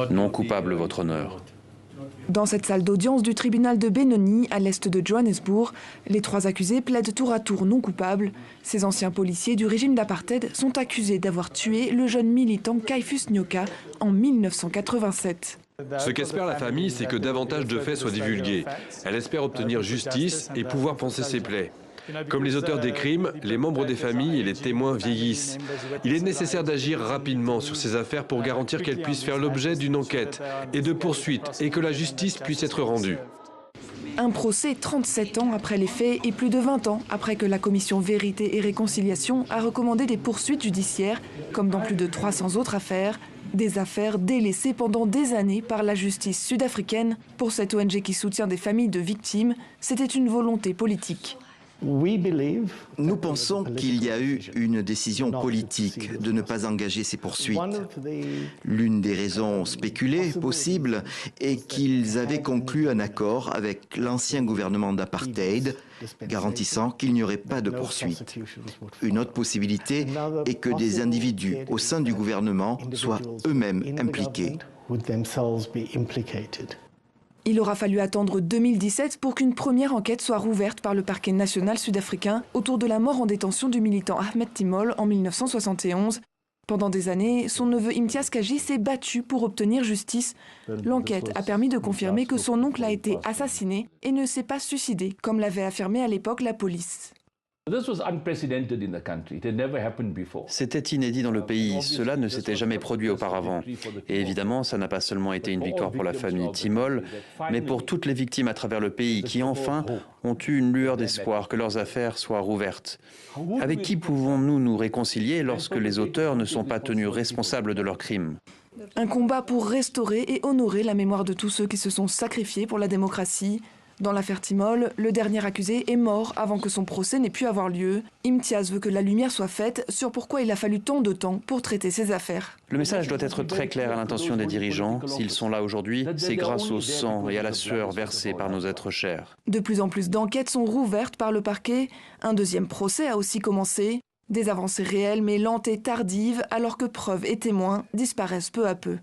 Non coupable, votre honneur. Dans cette salle d'audience du tribunal de Benoni, à l'est de Johannesburg, les 3 accusés plaident tour à tour non coupables. Ces anciens policiers du régime d'apartheid sont accusés d'avoir tué le jeune militant Caiphus Nyoka en 1987. Ce qu'espère la famille, c'est que davantage de faits soient divulgués. Elle espère obtenir justice et pouvoir panser ses plaies. Comme les auteurs des crimes, les membres des familles et les témoins vieillissent. Il est nécessaire d'agir rapidement sur ces affaires pour garantir qu'elles puissent faire l'objet d'une enquête et de poursuites et que la justice puisse être rendue. Un procès 37 ans après les faits et plus de 20 ans après que la commission Vérité et Réconciliation a recommandé des poursuites judiciaires, comme dans plus de 300 autres affaires. Des affaires délaissées pendant des années par la justice sud-africaine. Pour cette ONG qui soutient des familles de victimes, c'était une volonté politique. Nous pensons qu'il y a eu une décision politique de ne pas engager ces poursuites. L'une des raisons spéculées possibles est qu'ils avaient conclu un accord avec l'ancien gouvernement d'apartheid garantissant qu'il n'y aurait pas de poursuites. Une autre possibilité est que des individus au sein du gouvernement soient eux-mêmes impliqués. Il aura fallu attendre 2017 pour qu'une première enquête soit rouverte par le parquet national sud-africain autour de la mort en détention du militant Ahmed Timol en 1971. Pendant des années, son neveu Imtiaz Kaji s'est battu pour obtenir justice. L'enquête a permis de confirmer que son oncle a été assassiné et ne s'est pas suicidé, comme l'avait affirmé à l'époque la police. C'était inédit dans le pays, cela ne s'était jamais produit auparavant. Et évidemment, ça n'a pas seulement été une victoire pour la famille Timol, mais pour toutes les victimes à travers le pays qui, enfin, ont eu une lueur d'espoir que leurs affaires soient rouvertes. Avec qui pouvons-nous nous réconcilier lorsque les auteurs ne sont pas tenus responsables de leurs crimes ? Un combat pour restaurer et honorer la mémoire de tous ceux qui se sont sacrifiés pour la démocratie. Dans l'affaire Timol, le dernier accusé est mort avant que son procès n'ait pu avoir lieu. Imtiaz veut que la lumière soit faite sur pourquoi il a fallu tant de temps pour traiter ces affaires. Le message doit être très clair à l'intention des dirigeants. S'ils sont là aujourd'hui, c'est grâce au sang et à la sueur versée par nos êtres chers. De plus en plus d'enquêtes sont rouvertes par le parquet. Un deuxième procès a aussi commencé. Des avancées réelles mais lentes et tardives alors que preuves et témoins disparaissent peu à peu.